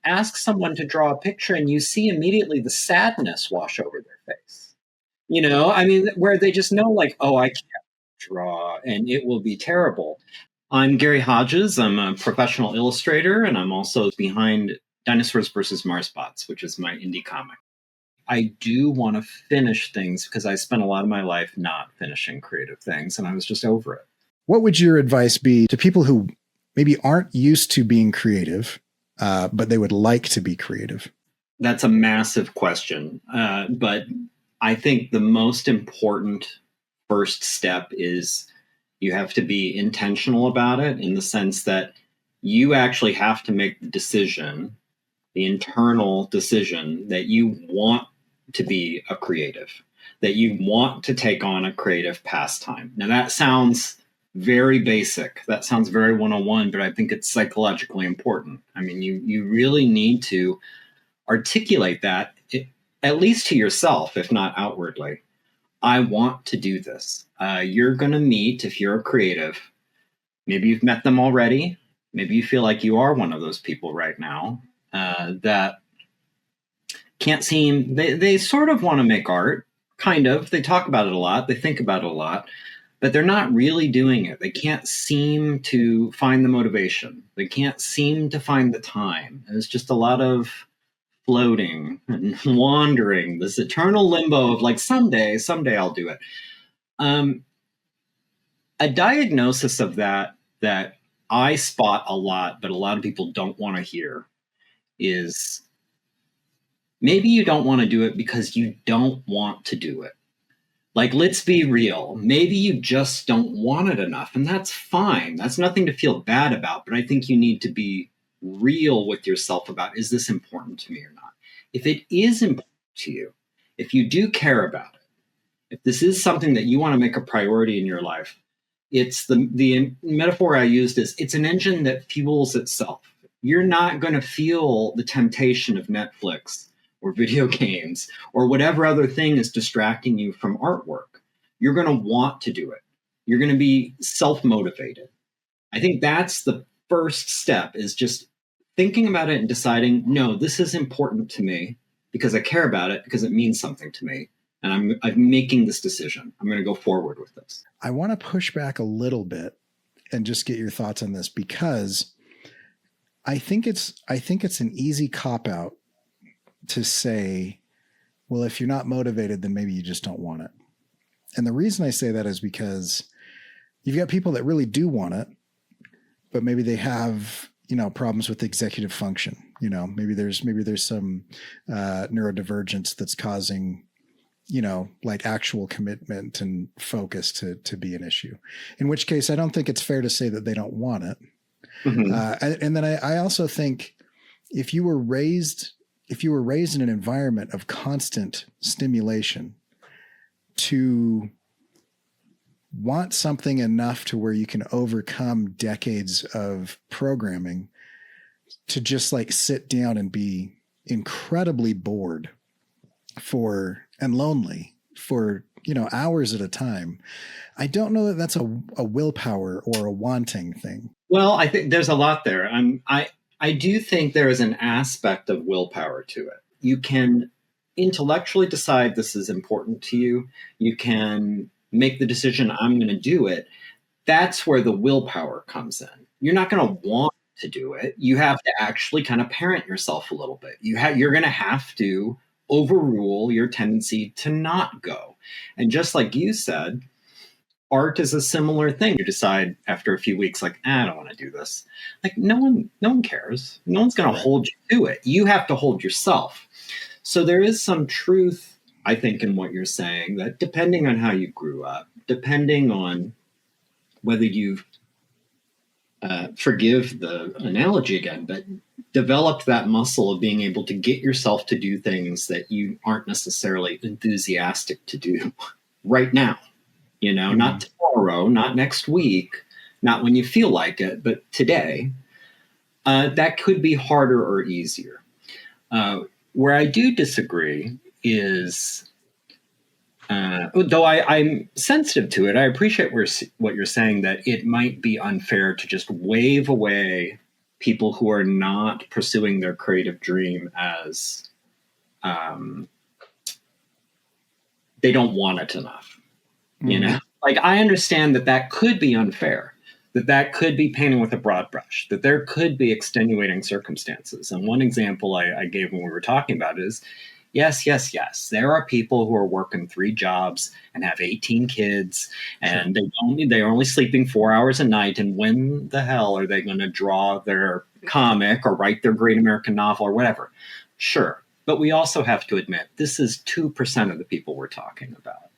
ask someone to draw a picture and you see immediately the sadness wash over their face. I mean, where they just know, like, oh, I can't draw and it will be terrible. I'm Gary Hodges. I'm a professional illustrator, and I'm also behind Dinosaurs versus Marsbots, which is my indie comic. I do want to finish things because I spent a lot of my life not finishing creative things, and I was just over it. What would your advice be to people who maybe aren't used to being creative, but they would like to be creative? That's a massive question. But I think the most important first step is you have to be intentional about it, in the sense that you actually have to make the decision, the internal decision, that you want to be a creative, that you want to take on a creative pastime. Now, that sounds very basic. That sounds very 101, but I think it's psychologically important. I mean, you really need to articulate that, at least to yourself, if not outwardly. I want to do this. You're going to meet, if you're a creative, maybe you've met them already. Maybe you feel like you are one of those people right now that can't seem, they sort of want to make art, kind of. They talk about it a lot. They think about it a lot, but they're not really doing it. They can't seem to find the motivation. They can't seem to find the time. It's just a lot of floating and wandering, this eternal limbo of like, someday I'll do it. A diagnosis of that I spot a lot, but a lot of people don't want to hear, is maybe you don't want to do it because you don't want to do it. Like, let's be real. Maybe you just don't want it enough, and that's fine. That's nothing to feel bad about, but I think you need to be real with yourself about, is this important to me or not? If it is important to you, if you do care about it, if this is something that you want to make a priority in your life, it's the metaphor I used is, it's an engine that fuels itself. You're not going to feel the temptation of Netflix or video games or whatever other thing is distracting you from artwork. You're going to want to do it. You're going to be self-motivated. I think that's the first step, is just thinking about it and deciding, no, this is important to me because I care about it, because it means something to me. And I'm making this decision. I'm going to go forward with this. I want to push back a little bit and just get your thoughts on this, because I think it's an easy cop-out to say, well, if you're not motivated, then maybe you just don't want it. And the reason I say that is because you've got people that really do want it, but maybe they have, problems with executive function. Maybe there's some neurodivergence that's causing, like actual commitment and focus to be an issue, in which case I don't think it's fair to say that they don't want it. Mm-hmm. And then I also think if you were raised in an environment of constant stimulation, to want something enough to where you can overcome decades of programming, to just like sit down and be incredibly bored and lonely for, hours at a time. I don't know that that's a willpower or a wanting thing. Well, I think there's a lot there. I do think there is an aspect of willpower to it. You can intellectually decide this is important to you. You can make the decision, I'm going to do it. That's where the willpower comes in. You're not going to want to do it. You have to actually kind of parent yourself a little bit. You're going to have to overrule your tendency to not go. And just like you said, art is a similar thing. You decide after a few weeks, like, I don't want to do this. Like, no one cares. No one's going to hold you to it. You have to hold yourself. So there is some truth, I think, in what you're saying, that depending on how you grew up, depending on whether you've, forgive the analogy again, but developed that muscle of being able to get yourself to do things that you aren't necessarily enthusiastic to do right now. Mm-hmm. Not tomorrow, not next week, not when you feel like it, but today. That could be harder or easier. Where I do disagree is, though I'm sensitive to it, I appreciate what you're saying, that it might be unfair to just wave away people who are not pursuing their creative dream as they don't want it enough. You know, like I understand that could be unfair, that could be painting with a broad brush, that there could be extenuating circumstances. And one example I gave when we were talking about it is, yes, there are people who are working 3 jobs and have 18 kids, and they're only sleeping 4 hours a night. And when the hell are they going to draw their comic or write their great American novel or whatever? Sure. But we also have to admit, this is 2% of the people we're talking about.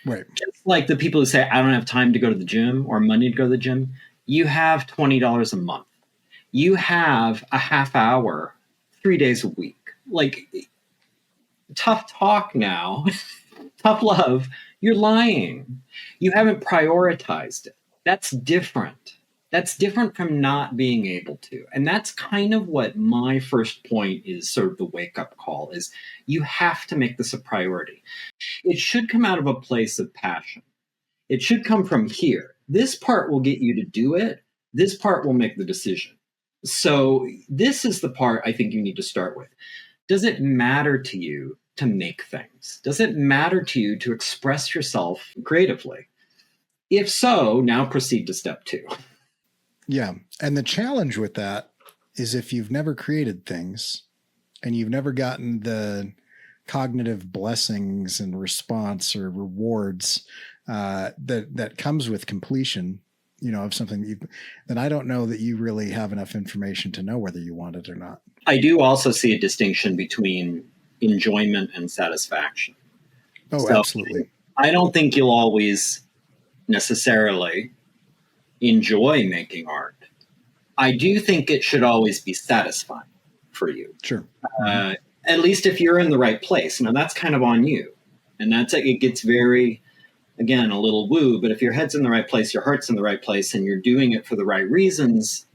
Right. Just like the people who say, I don't have time to go to the gym or money to go to the gym. You have $20 a month. You have a half hour, 3 days a week. Like, tough talk now, tough love. You're lying. You haven't prioritized it. That's different. That's different from not being able to. And that's kind of what my first point is, sort of the wake-up call, is you have to make this a priority. It should come out of a place of passion. It should come from here. This part will get you to do it. This part will make the decision. So this is the part I think you need to start with. Does it matter to you to make things? Does it matter to you to express yourself creatively? If so, now proceed to step 2. Yeah. And the challenge with that is if you've never created things and you've never gotten the cognitive blessings and response or rewards that comes with completion, of something, then I don't know that you really have enough information to know whether you want it or not. I do also see a distinction between enjoyment and satisfaction. Oh, so absolutely. I don't think you'll always necessarily enjoy making art. I do think it should always be satisfying for you. Sure. At least if you're in the right place. Now that's kind of on you. And it gets very, again, a little woo, but if your head's in the right place, your heart's in the right place, and you're doing it for the right reasons,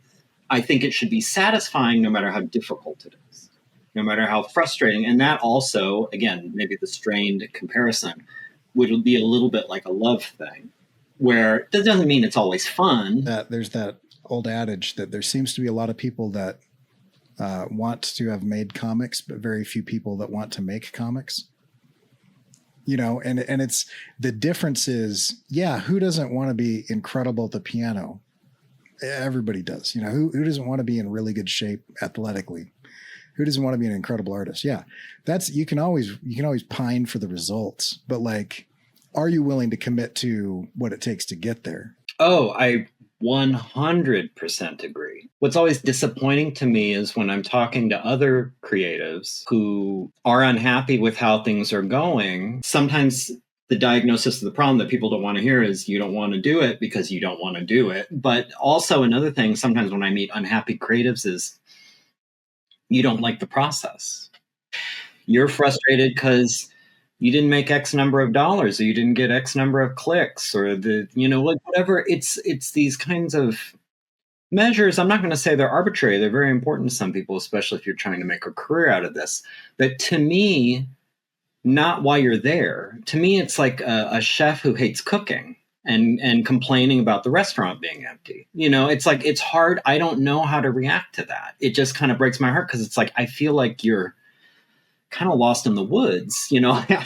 I think it should be satisfying no matter how difficult it is, no matter how frustrating. And that also, again, maybe the strained comparison would be a little bit like a love thing, where that doesn't mean it's always fun. There's that old adage that there seems to be a lot of people that want to have made comics, but very few people that want to make comics. And it's, the difference is, who doesn't want to be incredible at the piano? Everybody does. Who doesn't want to be in really good shape athletically? Who doesn't want to be an incredible artist? Yeah, you can always pine for the results, but like, are you willing to commit to what it takes to get there? Oh, I 100% agree. What's always disappointing to me is when I'm talking to other creatives who are unhappy with how things are going. Sometimes the diagnosis of the problem that people don't want to hear is you don't want to do it because you don't want to do it. But also another thing, sometimes when I meet unhappy creatives, is you don't like the process. You're frustrated because you didn't make X number of dollars, or you didn't get X number of clicks, or whatever. It's these kinds of measures. I'm not going to say they're arbitrary. They're very important to some people, especially if you're trying to make a career out of this. But to me, not why you're there. To me, it's like a chef who hates cooking and complaining about the restaurant being empty. It's like, it's hard. I don't know how to react to that. It just kind of breaks my heart, because it's like, I feel like you're kind of lost in the woods. I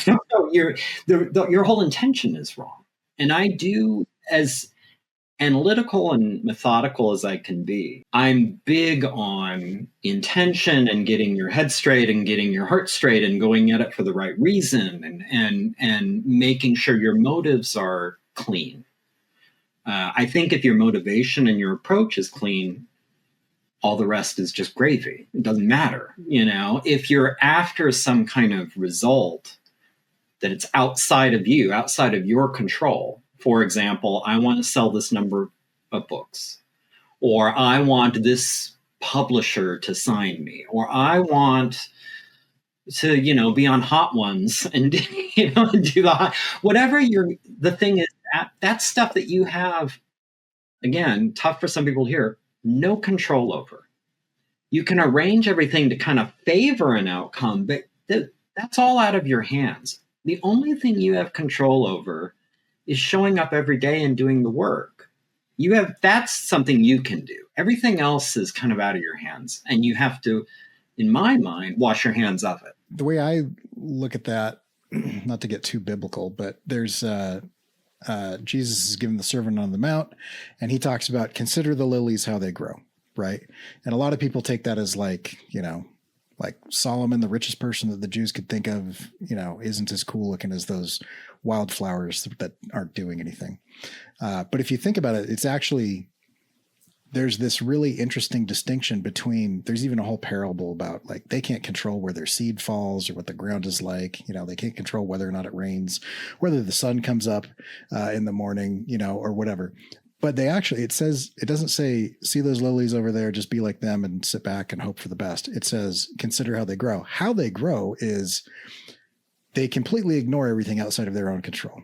don't know. Your whole intention is wrong. And I do, as analytical and methodical as I can be, I'm big on intention and getting your head straight and getting your heart straight and going at it for the right reason, and making sure your motives are clean. I think if your motivation and your approach is clean, all the rest is just gravy. It doesn't matter. If you're after some kind of result that it's outside of you, outside of your control. For example, I want to sell this number of books, or I want this publisher to sign me, or I want to, be on Hot Ones and, and do the hot, whatever the thing is, that stuff that you have, again, tough for some people here, no control over. You can arrange everything to kind of favor an outcome, but that's all out of your hands. The only thing you have control over is showing up every day and doing the work. that's something you can do. Everything else is kind of out of your hands, and you have to, in my mind, wash your hands of it. The way I look at that, not to get too biblical, but there's Jesus is given the Sermon on the Mount, and he talks about consider the lilies how they grow, right? And a lot of people take that as like, you know, like Solomon, the richest person that the Jews could think of, you know, isn't as cool looking as those wildflowers that aren't doing anything. But if you think about it, it's actually, there's this really interesting distinction between, there's even a whole parable about like, they can't control where their seed falls or what the ground is like, you know, they can't control whether or not it rains, whether the sun comes up in the morning, you know, or whatever. But they actually, it says, it doesn't say, see those lilies over there, just be like them and sit back and hope for the best. It says, consider how they grow. How they grow is they completely ignore everything outside of their own control.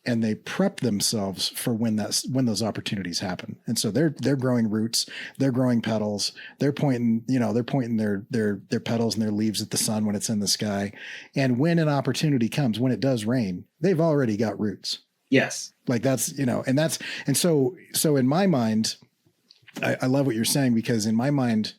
And they prep themselves for when those opportunities happen. And so they're growing roots, they're growing petals, they're pointing their petals and their leaves at the sun when it's in the sky. And when an opportunity comes, when it does rain, they've already got roots. Yes. Like that's, you know, and so in my mind, I love what you're saying, because in my mind,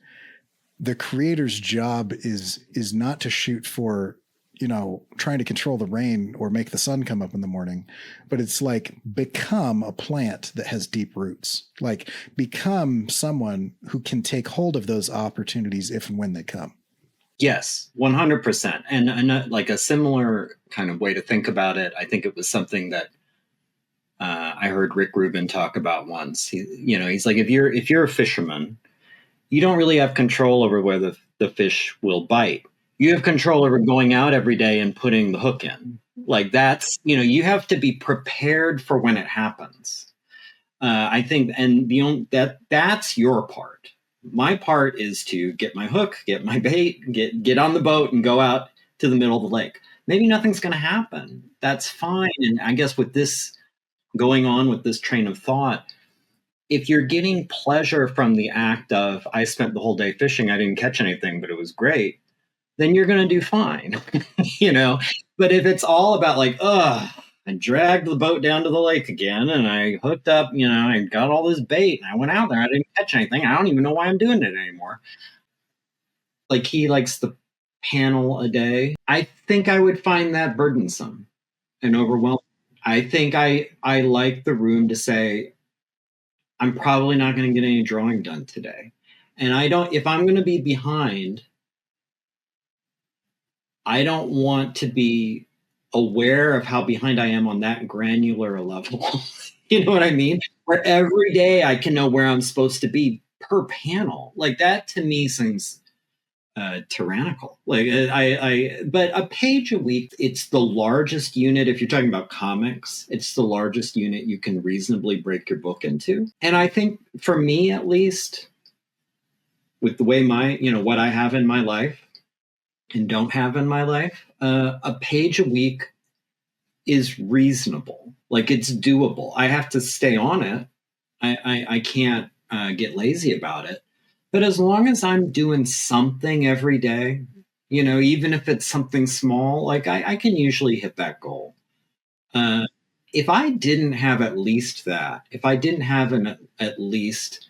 the creator's job is not to shoot for, you know, trying to control the rain or make the sun come up in the morning, but it's like become a plant that has deep roots, like become someone who can take hold of those opportunities if and when they come. Yes, 100%. And like a similar kind of way to think about it, I think it was something that I heard Rick Rubin talk about once. He's like, if you're a fisherman, you don't really have control over whether the fish will bite. You have control over going out every day and putting the hook in. Like that's, you have to be prepared for when it happens. I think, and that's your part. My part is to get my hook, get my bait, get on the boat and go out to the middle of the lake. Maybe nothing's going to happen. That's fine. And I guess with this going on with this train of thought, if you're getting pleasure from the act of, I spent the whole day fishing, I didn't catch anything, but it was great, then you're going to do fine, But if it's all about like, I dragged the boat down to the lake again and I hooked up, I got all this bait and I went out there, I didn't catch anything. I don't even know why I'm doing it anymore. Like he likes the panel a day. I think I would find that burdensome and overwhelming. I think I like the room to say, I'm probably not going to get any drawing done today. And if I'm going to be behind, I don't want to be aware of how behind I am on that granular level. You know what I mean? Where every day I can know where I'm supposed to be per panel. Like that to me seems tyrannical. Like but a page a week, it's the largest unit. If you're talking about comics, it's the largest unit you can reasonably break your book into. And I think for me, at least, with the way what I have in my life and don't have in my life, a page a week is reasonable. Like it's doable. I have to stay on it. I can't get lazy about it. But as long as I'm doing something every day, even if it's something small, like I can usually hit that goal. If I didn't have at least that, if I didn't have at least,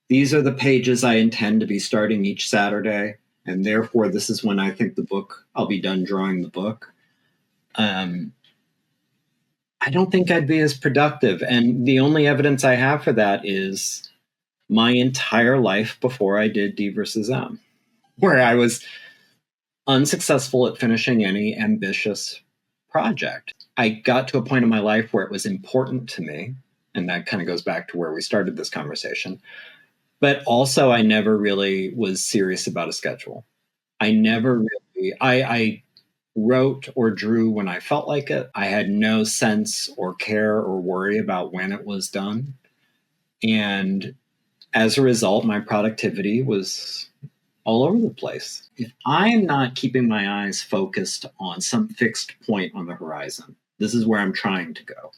these are the pages I intend to be starting each Saturday, and therefore this is when I think I'll be done drawing the book. I don't think I'd be as productive. And the only evidence I have for that is my entire life before I did D versus M, where I was unsuccessful at finishing any ambitious project. I got to a point in my life where it was important to me, and that kind of goes back to where we started this conversation. But also, I never really was serious about a schedule. I wrote or drew when I felt like it. I had no sense or care or worry about when it was done. And as a result, my productivity was all over the place. If I'm not keeping my eyes focused on some fixed point on the horizon, this is where I'm trying to go.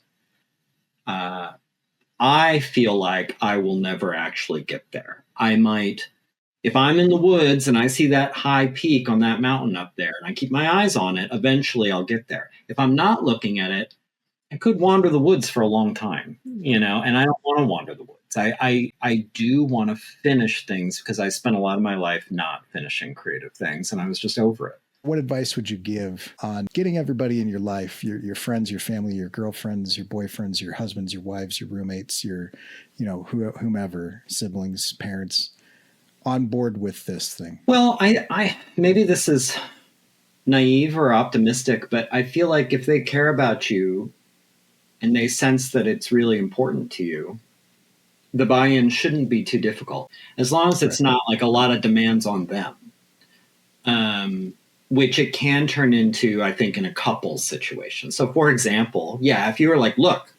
I feel like I will never actually get there. I might, if I'm in the woods and I see that high peak on that mountain up there and I keep my eyes on it, eventually I'll get there. If I'm not looking at it, I could wander the woods for a long time, and I don't want to wander the woods. I do want to finish things because I spent a lot of my life not finishing creative things, and I was just over it. What advice would you give on getting everybody in your life, your friends, your family, your girlfriends, your boyfriends, your husbands, your wives, your roommates, your, whomever, siblings, parents, on board with this thing? Well, I maybe this is naive or optimistic, but I feel like if they care about you and they sense that it's really important to you, the buy-in shouldn't be too difficult, as long as it's not like a lot of demands on them. Which it can turn into, I think, in a couple situation. So, for example, yeah, if you were like, look,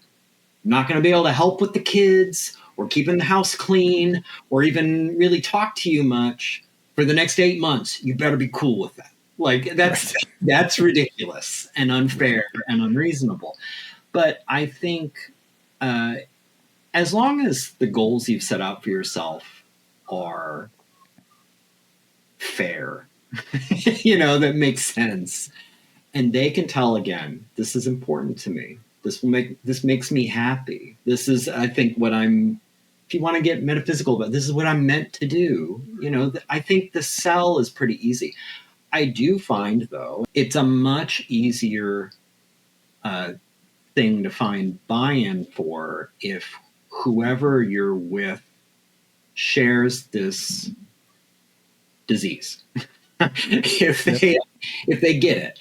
I'm not going to be able to help with the kids or keeping the house clean or even really talk to you much for the next 8 months, you better be cool with that. Like that's ridiculous and unfair and unreasonable. But I think as long as the goals you've set out for yourself are fair, that makes sense. And they can tell, again, this is important to me. This makes me happy. This is, I think, if you want to get metaphysical about, this is what I'm meant to do. I think the sell is pretty easy. I do find, though, it's a much easier thing to find buy-in for if whoever you're with shares this disease. if they get it.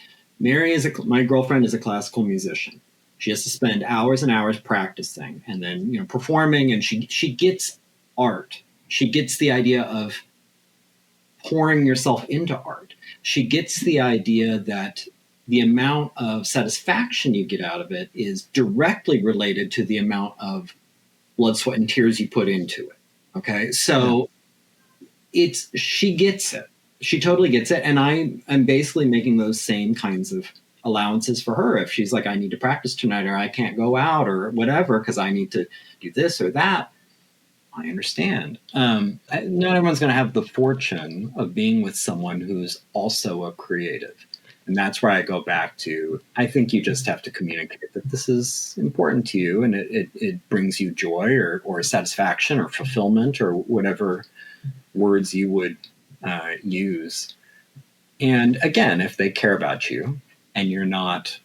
My girlfriend is a classical musician. She has to spend hours and hours practicing and then performing, and she gets art. She gets the idea of pouring yourself into art. She gets the idea that the amount of satisfaction you get out of it is directly related to the amount of blood, sweat, and tears you put into it. Okay, so she gets it. She totally gets it. And I'm basically making those same kinds of allowances for her. If she's like, I need to practice tonight, or I can't go out or whatever, because I need to do this or that, I understand. Not everyone's going to have the fortune of being with someone who's also a creative. And that's where I go back to, I think you just have to communicate that this is important to you and it brings you joy or satisfaction or fulfillment or whatever words you would use. And again, if they care about you and you're not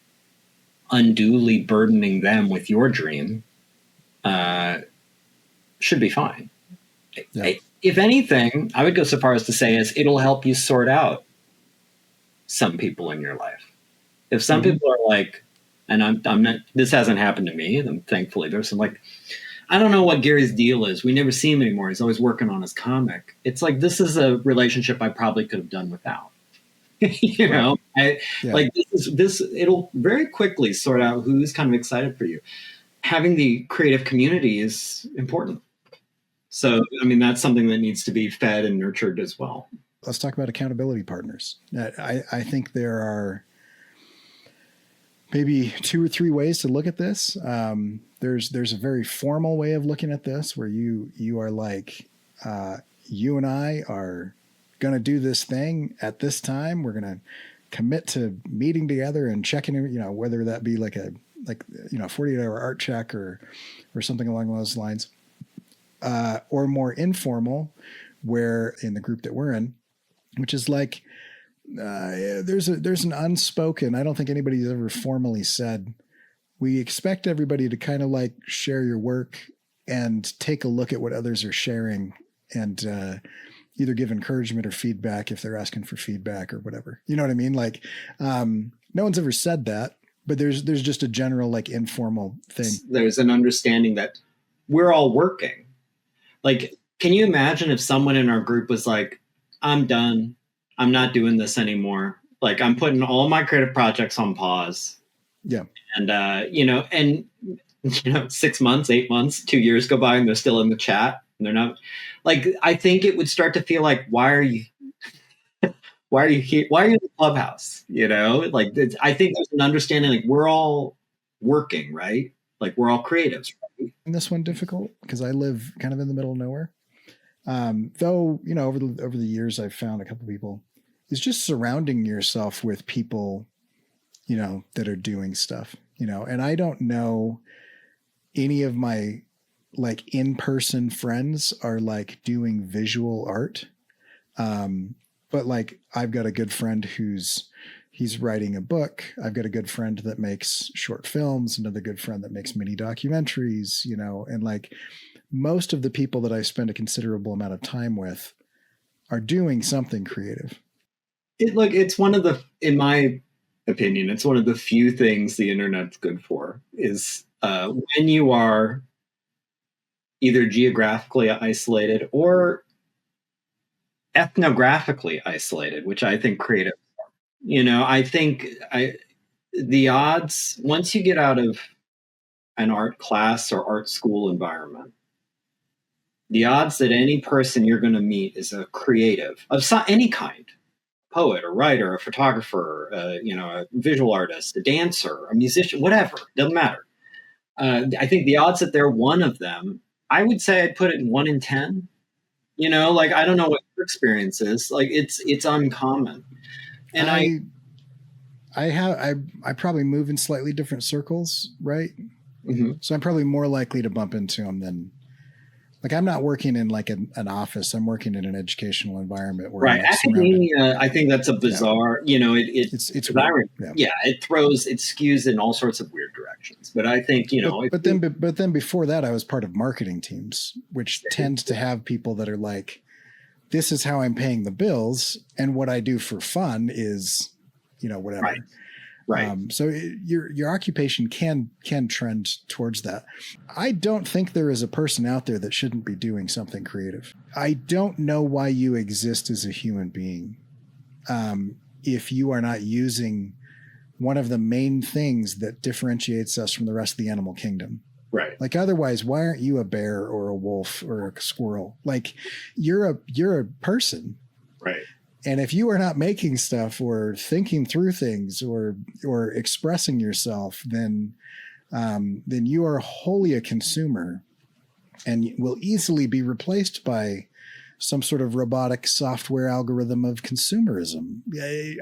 unduly burdening them with your dream, should be fine. Yeah. If anything, I would go so far as to say is it'll help you sort out some people in your life. If some people are like, and I'm not, this hasn't happened to me, then thankfully there's some like, I don't know what Gary's deal is. We never see him anymore. He's always working on his comic. It's like, this is a relationship I probably could have done without. Like this, it'll very quickly sort out who's kind of excited for you. Having the creative community is important. So, I mean, that's something that needs to be fed and nurtured as well. Let's talk about accountability partners. I think there are maybe 2 or 3 ways to look at this. There's a very formal way of looking at this where you are like, you and I are going to do this thing at this time. We're going to commit to meeting together and checking, whether that be like a 48-hour art check or something along those lines, or more informal, where in the group that we're in, which is like, there's an unspoken, I don't think anybody's ever formally said, we expect everybody to kind of like share your work and take a look at what others are sharing and either give encouragement or feedback if they're asking for feedback or whatever. You know what I mean? Like, no one's ever said that, but there's just a general like informal thing. There's an understanding that we're all working. Like, can you imagine if someone in our group was like, I'm done. I'm not doing this anymore. Like, I'm putting all my creative projects on pause. Yeah. And 6 months, 8 months, 2 years go by and they're still in the chat and they're not, like, I think it would start to feel like, why are you here? Why are you in the clubhouse? Like, I think there's an understanding, like, we're all working, right? Like, we're all creatives. Right? And this one difficult because I live kind of in the middle of nowhere. Though, over the years, I've found a couple of people is just surrounding yourself with people, that are doing stuff, and I don't know any of my like in-person friends are like doing visual art. But like I've got a good friend he's writing a book. I've got a good friend that makes short films, another good friend that makes mini documentaries, and like most of the people that I spend a considerable amount of time with are doing something creative. It's one of the, in my opinion, it's one of the few things the internet's good for is when you are either geographically isolated or ethnographically isolated, which I think creative. I think the odds once you get out of an art class or art school environment, the odds that any person you're going to meet is a creative of any kind, poet, a writer, a photographer, a visual artist, a dancer, a musician, whatever, doesn't matter. I think the odds that they're one of them, I would say I'd put it in 1 in 10. Like I don't know what your experience is. Like it's uncommon. And I probably move in slightly different circles, right? Mm-hmm. So I'm probably more likely to bump into them than like I'm not working in like an office. I'm working in an educational environment where right. Academia, I think that's a bizarre. It's weird. It skews in all sorts of weird directions. But I think But then before that, I was part of marketing teams, which tends to have people that are like, this is how I'm paying the bills, and what I do for fun is, whatever. Right. So your occupation can trend towards that. I don't think there is a person out there that shouldn't be doing something creative. I don't know why you exist as a human being if you are not using one of the main things that differentiates us from the rest of the animal kingdom. Right. Like otherwise, why aren't you a bear or a wolf or a squirrel? Like you're a person. Right. And if you are not making stuff or thinking through things or expressing yourself, then you are wholly a consumer and will easily be replaced by some sort of robotic software algorithm of consumerism.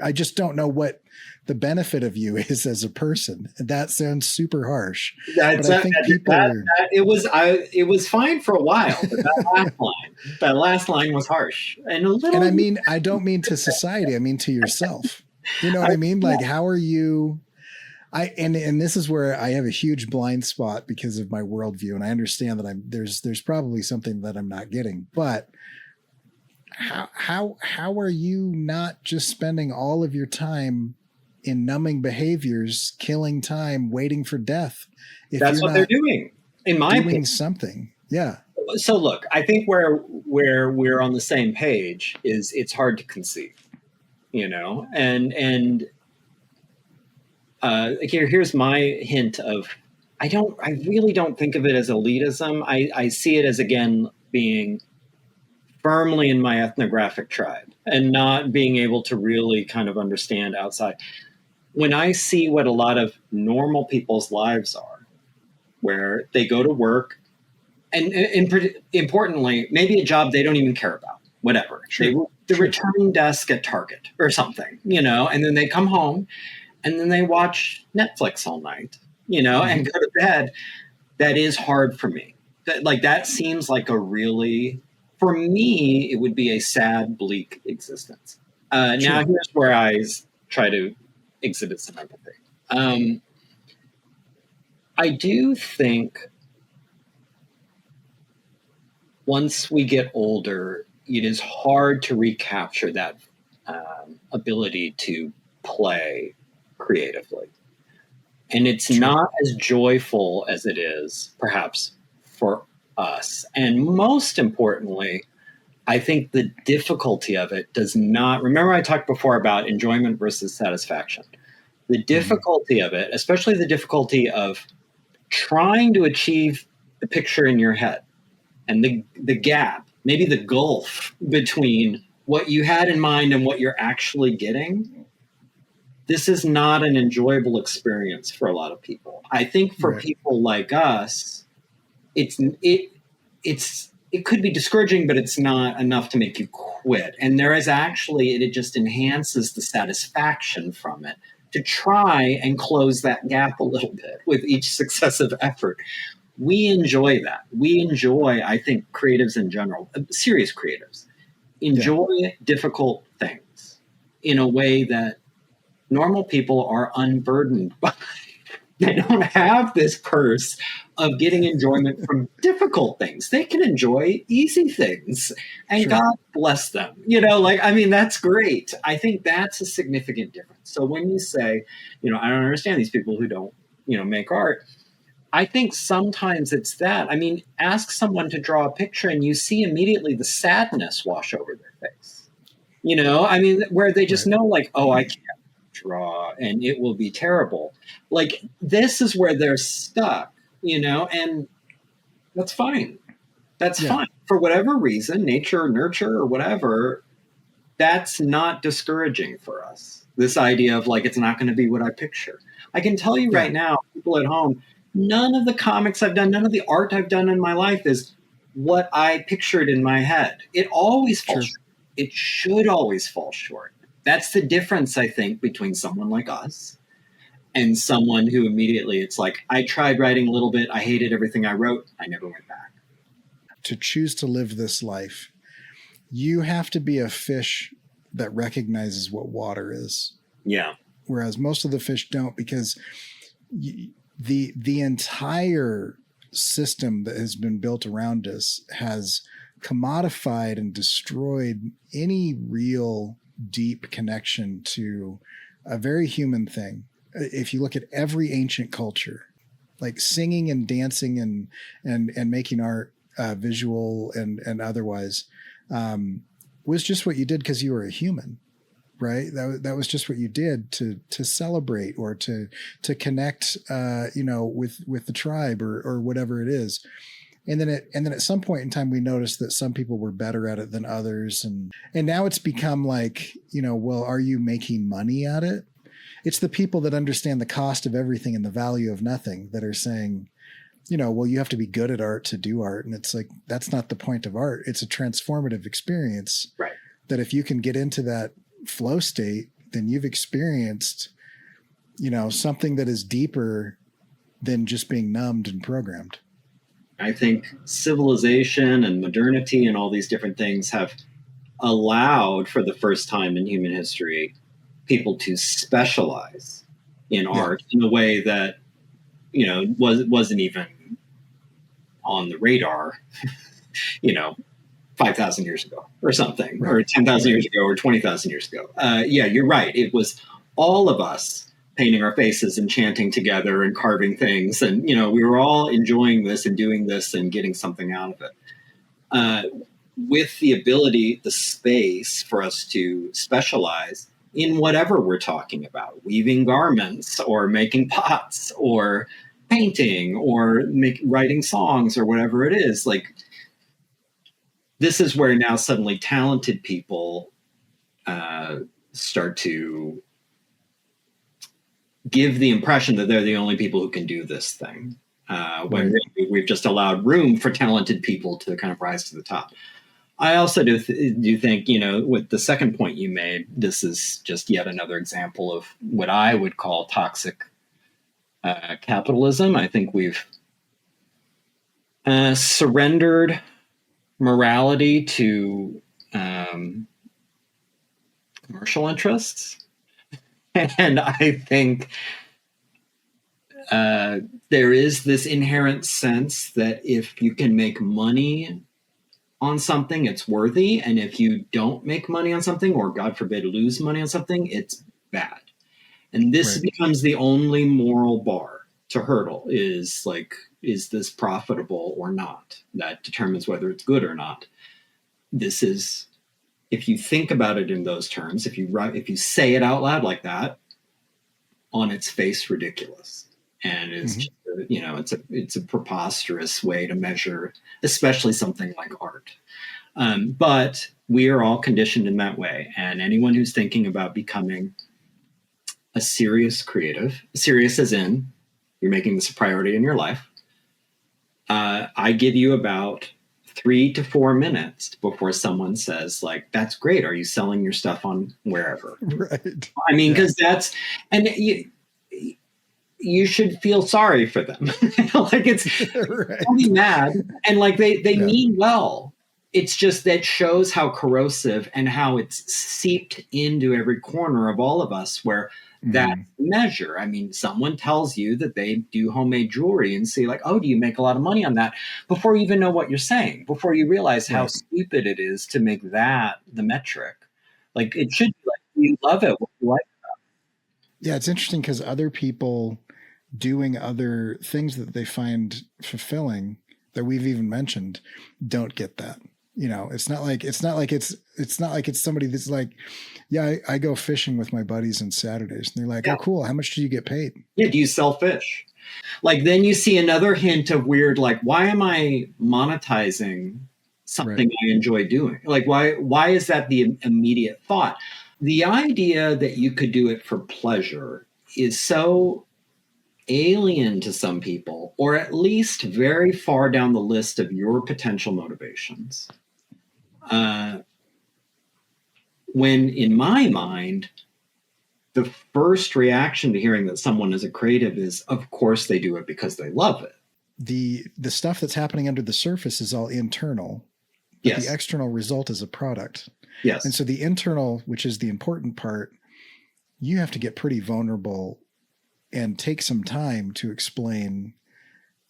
I just don't know what the benefit of you is as a person. That sounds super harsh. It was fine for a while, but that last line was harsh and a little. And I mean, I don't mean to society. I mean to yourself. You know what I mean? Like, how are you? And this is where I have a huge blind spot because of my worldview, and I understand that there's probably something that I'm not getting, but. How are you not just spending all of your time in numbing behaviors, killing time, waiting for death? If that's what they're doing, in my opinion. Something, yeah. So look, I think where we're on the same page is it's hard to conceive, and here's my hint of I really don't think of it as elitism. I see it as again being firmly in my ethnographic tribe and not being able to really kind of understand outside. When I see what a lot of normal people's lives are, where they go to work and importantly, maybe a job they don't even care about, whatever. Sure. The returning desk at Target or something, and then they come home and then they watch Netflix all night, and go to bed. That is hard for me. That seems like a really... For me, it would be a sad, bleak existence. Now, here's where I try to exhibit some empathy. I do think once we get older, it is hard to recapture that ability to play creatively. And it's not as joyful as it is, perhaps, for us. And most importantly, I think the difficulty of it does not... Remember I talked before about enjoyment versus satisfaction. The difficulty of it, especially the difficulty of trying to achieve the picture in your head and the gap, maybe the gulf between what you had in mind and what you're actually getting. This is not an enjoyable experience for a lot of people. I think for people like us, it could be discouraging, but it's not enough to make you quit. And there is actually, it just enhances the satisfaction from it to try and close that gap a little bit with each successive effort. We enjoy that. We enjoy, I think, creatives in general, serious creatives, enjoy difficult things in a way that normal people are unburdened by. They don't have this curse of getting enjoyment from difficult things. They can enjoy easy things, and Sure. God bless them. You know, like, I mean, that's great. I think that's a significant difference. So when you say, you know, I don't understand these people who don't, you know, make art, I think sometimes it's that. I mean, ask someone to draw a picture and you see immediately the sadness wash over their face. You know, I mean, where they just Right. know, like, oh, I can't draw and it will be terrible. Like, this is where they're stuck, you know, and that's fine. That's Yeah. fine. For whatever reason, nature, nurture, or whatever, that's not discouraging for us. This idea of like, it's not going to be what I picture. I can tell you Yeah. right now, people at home, none of the comics I've done, none of the art I've done in my life is what I pictured in my head. It always falls Sure. short. It should always fall short. That's the difference, I think, between someone like us and someone who immediately, it's like, I tried writing a little bit. I hated everything I wrote. I never went back. To choose to live this life, you have to be a fish that recognizes what water is. Yeah. Whereas most of the fish don't, because the entire system that has been built around us has commodified and destroyed any real deep connection to a very human thing. If you look at every ancient culture, like singing and dancing and making art, visual and otherwise, was just what you did because you were a human, right? That was just what you did to celebrate or to connect, with the tribe or whatever it is. And then at some point in time, we noticed that some people were better at it than others, and now it's become like, well, are you making money at it? It's the people that understand the cost of everything and the value of nothing that are saying, well, you have to be good at art to do art. And it's like, that's not the point of art. It's a transformative experience. Right. That if you can get into that flow state, then you've experienced, something that is deeper than just being numbed and programmed. I think civilization and modernity and all these different things have allowed, for the first time in human history, people to specialize in art in a way that, wasn't even on the radar, 5,000 years ago or something, Right. or 10,000 years ago or 20,000 years ago. Yeah, you're right. It was all of us painting our faces and chanting together and carving things. And, we were all enjoying this and doing this and getting something out of it. With the ability, the space for us to specialize in whatever we're talking about, weaving garments or making pots or painting or writing songs or whatever it is. Like, this is where now suddenly talented people start to give the impression that they're the only people who can do this thing, when really we've just allowed room for talented people to kind of rise to the top. I also do think, with the second point you made, this is just yet another example of what I would call toxic capitalism. I think we've surrendered morality to commercial interests. And I think there is this inherent sense that if you can make money on something, it's worthy. And if you don't make money on something, or God forbid, lose money on something, it's bad. And this becomes the only moral bar to hurdle, is like, is this profitable or not? That determines whether it's good or not. This is, if you think about it in those terms, if you say it out loud like that, on its face, ridiculous. And it's just, it's a preposterous way to measure, especially something like art. But we are all conditioned in that way. And anyone who's thinking about becoming a serious creative, serious as in you're making this a priority in your life, I give you about 3 to 4 minutes before someone says, like, that's great. Are you selling your stuff on wherever? Right. I mean, because that's, and you should feel sorry for them. Like, it's Right. don't be mad. And like, they Yeah. mean well. It's just that shows how corrosive and how it's seeped into every corner of all of us, where that measure. I mean, someone tells you that they do homemade jewelry and say, like, oh, do you make a lot of money on that? Before you even know what you're saying, before you realize how Right. stupid it is to make that the metric. Like, it should be like, you love it. What you like. Yeah, it's interesting because other people doing other things that they find fulfilling that we've even mentioned don't get that. You know, it's not like it's somebody that's like, yeah, I go fishing with my buddies on Saturdays, and they're like, Yeah. oh, cool. How much do you get paid? Yeah, do you sell fish? Like, then you see another hint of weird, like, why am I monetizing something Right. I enjoy doing? Like, why is that the immediate thought? The idea that you could do it for pleasure is so alien to some people, or at least very far down the list of your potential motivations. When in my mind, the first reaction to hearing that someone is a creative is, of course, they do it because they love it. The stuff that's happening under the surface is all internal, but Yes. the external result is a product. Yes. And so the internal, which is the important part, you have to get pretty vulnerable and take some time to explain,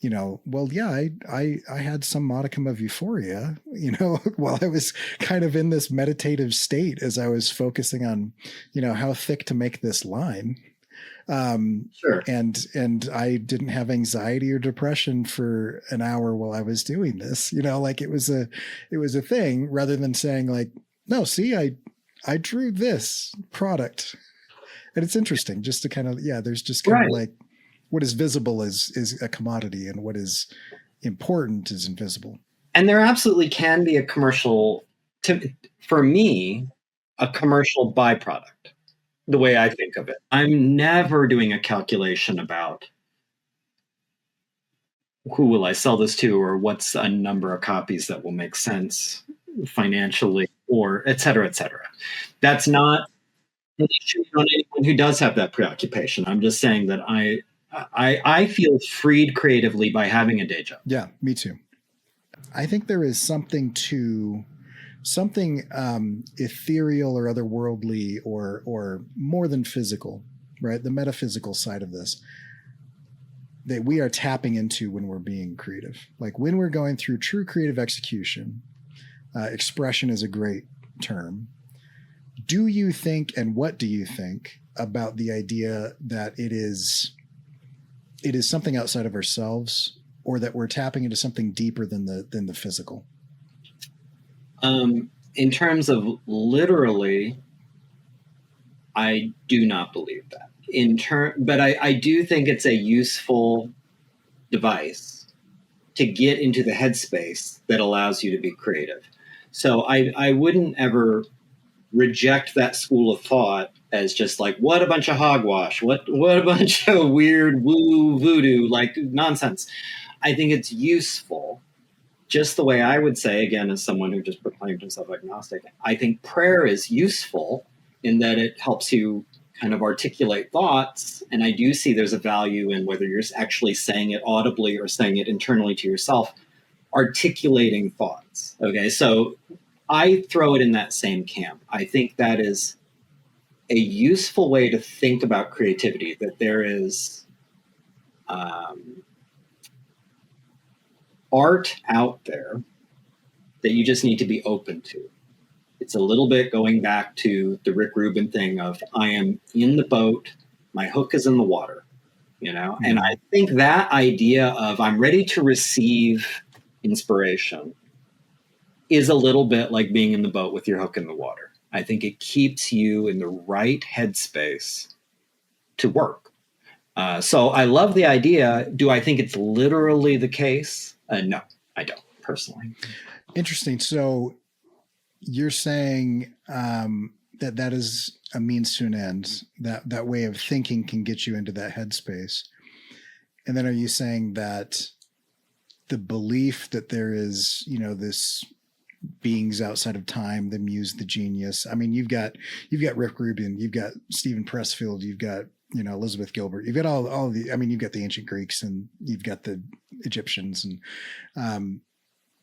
you know, well, yeah, I had some modicum of euphoria, you know, while I was kind of in this meditative state as I was focusing on, you know, how thick to make this line. Sure. And I didn't have anxiety or depression for an hour while I was doing this, you know, like it was a thing, rather than saying like, no, see, I drew this product. And it's interesting just to kind of, yeah, there's just kind of like, what is visible is a commodity, and what is important is invisible. And there absolutely can be a commercial, for me, a commercial byproduct, the way I think of it. I'm never doing a calculation about who will I sell this to, or what's a number of copies that will make sense financially, or et cetera, et cetera. That's not an issue on anyone who does have that preoccupation. I'm just saying that I feel freed creatively by having a day job. Yeah, me too. I think there is something ethereal or otherworldly or more than physical, right? The metaphysical side of this that we are tapping into when we're being creative. Like when we're going through true creative execution, expression is a great term. Do you think, and what do you think about the idea that it is something outside of ourselves, or that we're tapping into something deeper than the physical? In terms of literally, I do not believe that. But I do think it's a useful device to get into the headspace that allows you to be creative. So I wouldn't ever reject that school of thought as just like, what a bunch of hogwash, what a bunch of weird woo voodoo, like nonsense. I think it's useful, just the way I would say, again, as someone who just proclaimed himself agnostic, I think prayer is useful in that it helps you kind of articulate thoughts. And I do see there's a value in whether you're actually saying it audibly or saying it internally to yourself, articulating thoughts. Okay, so I throw it in that same camp. I think that is a useful way to think about creativity, that there is art out there that you just need to be open to. It's a little bit going back to the Rick Rubin thing of, I am in the boat, my hook is in the water, you know? Mm-hmm. And I think that idea of I'm ready to receive inspiration is a little bit like being in the boat with your hook in the water. I think it keeps you in the right headspace to work. So I love the idea. Do I think it's literally the case? No, I don't, personally. Interesting. So you're saying that is a means to an end, that way of thinking can get you into that headspace. And then are you saying that the belief that there is, this beings outside of time, the muse, the genius. I mean, you've got Rick Rubin, you've got Stephen Pressfield, you've got, Elizabeth Gilbert, you've got all of the, I mean, you've got the ancient Greeks and you've got the Egyptians, and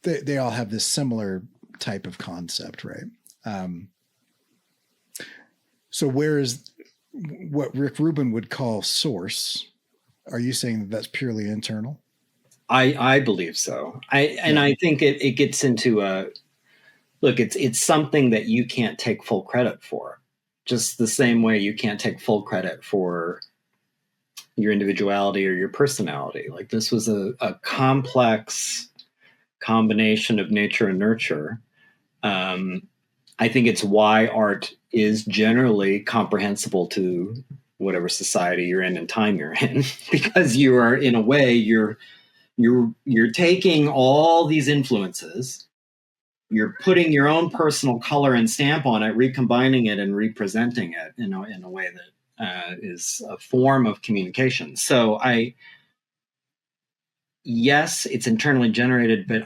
they all have this similar type of concept, right? So whereas what Rick Rubin would call source, are you saying that that's purely internal? I believe so. I think it gets into look, it's something that you can't take full credit for. Just the same way you can't take full credit for your individuality or your personality. Like, this was a complex combination of nature and nurture. I think it's why art is generally comprehensible to whatever society you're in and time you're in, because you are, in a way, you're taking all these influences, you're putting your own personal color and stamp on it, recombining it and representing it in a way that is a form of communication. So yes, it's internally generated, but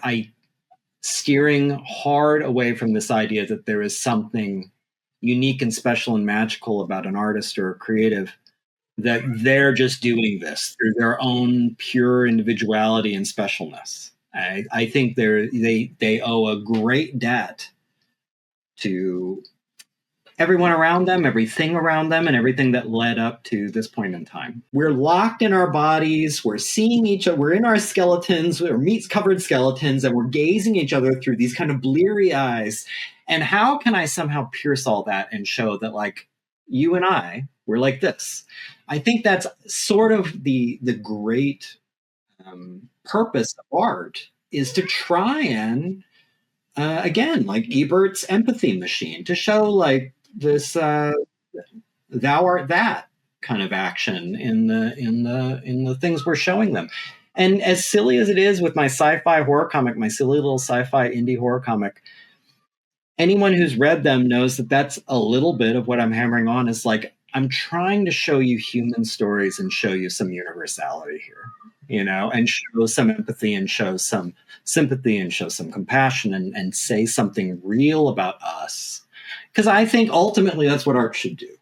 steering hard away from this idea that there is something unique and special and magical about an artist or a creative, that they're just doing this through their own pure individuality and specialness. I think they owe a great debt to everyone around them, everything around them, and everything that led up to this point in time. We're locked in our bodies. We're seeing each other. We're in our skeletons, or meat-covered skeletons, and we're gazing each other through these kind of bleary eyes. And how can I somehow pierce all that and show that, like, you and I, we're like this? I think that's sort of the great purpose of art, is to try and, again, like Ebert's empathy machine, to show like this thou art that kind of action in the things we're showing them. And as silly as it is with my sci-fi horror comic, my silly little sci-fi indie horror comic, anyone who's read them knows that that's a little bit of what I'm hammering on, is like, I'm trying to show you human stories and show you some universality here, and show some empathy and show some sympathy and show some compassion, and say something real about us. Because I think ultimately that's what art should do.